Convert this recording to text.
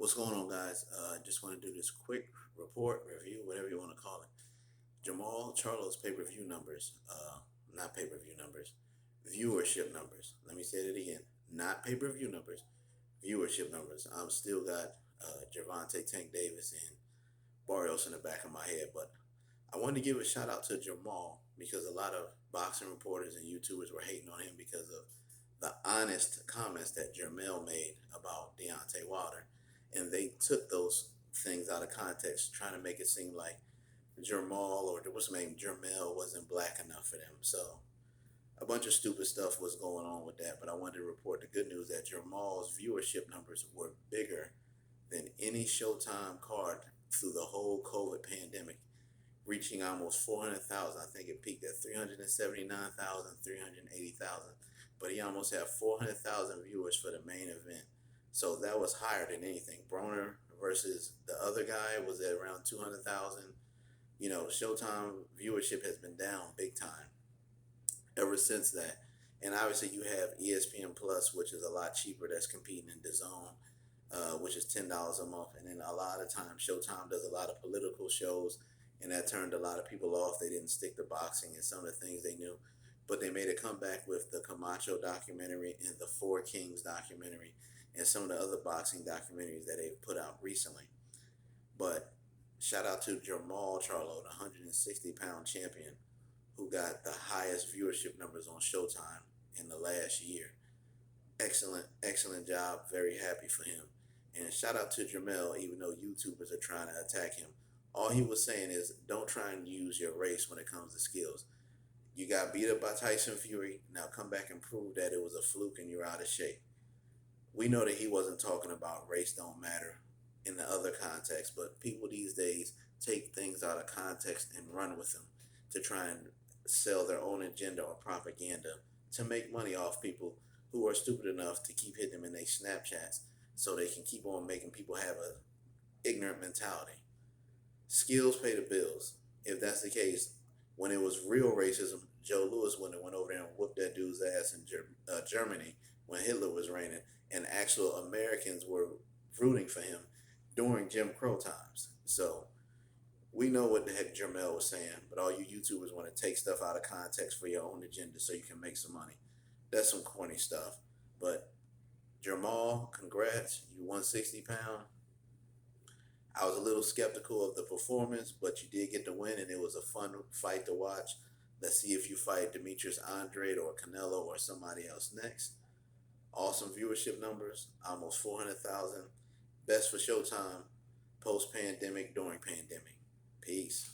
What's going on, guys? Just want to do this quick report, review, whatever you want to call it. Jermall Charlo's pay-per-view numbers, not pay-per-view numbers, viewership numbers. Let me say it again. Not pay-per-view numbers, viewership numbers. I'm still got Gervonta Tank Davis and Barrios in the back of my head, but I wanted to give a shout out to Jermall because a lot of boxing reporters and YouTubers were hating on him because of the honest comments that Jermell made about Deontay Wilder, and they took those things out of context, trying to make it seem like Jermall or what's his name, Jermell wasn't black enough for them. So a bunch of stupid stuff was going on with that, but I wanted to report the good news that Jermall's viewership numbers were bigger than any Showtime card through the whole COVID pandemic, reaching almost 400,000. I think it peaked at 379,000, 380,000, but he almost had 400,000 viewers for the main event. So that was higher than anything. Broner versus the other guy was at around 200,000. Showtime viewership has been down big time ever since that. And obviously, you have ESPN Plus, which is a lot cheaper, that's competing in the zone, which is $10 a month. And then a lot of times, Showtime does a lot of political shows, and that turned a lot of people off. They didn't stick to boxing and some of the things they knew. But they made a comeback with the Camacho documentary and the Four Kings documentary and some of the other boxing documentaries that they've put out recently. But shout out to Jermall Charlo, the 160-pound champion, who got the highest viewership numbers on Showtime in the last year. Excellent, excellent job. Very happy for him. And shout out to Jermell, even though YouTubers are trying to attack him. All he was saying is don't try and use your race when it comes to skills. You got beat up by Tyson Fury. Now come back and prove that it was a fluke and you're out of shape. We know that he wasn't talking about race don't matter in the other context, but people these days take things out of context and run with them to try and sell their own agenda or propaganda to make money off people who are stupid enough to keep hitting them in their Snapchats so they can keep on making people have a ignorant mentality. Skills pay the bills. If that's the case, when it was real racism, Joe Louis wouldn't have went over there and whooped that dude's ass in Germany when Hitler was reigning, and actual Americans were rooting for him during Jim Crow times. So we know what the heck Jermell was saying, but all you YouTubers want to take stuff out of context for your own agenda so you can make some money. That's some corny stuff. But Jermall, congrats. You won 60 pounds. I was a little skeptical of the performance, but you did get the win, and it was a fun fight to watch. Let's see if you fight Demetrius Andrade or Canelo or somebody else next. Awesome viewership numbers, almost 400,000. Best for Showtime, post-pandemic, during pandemic. Peace.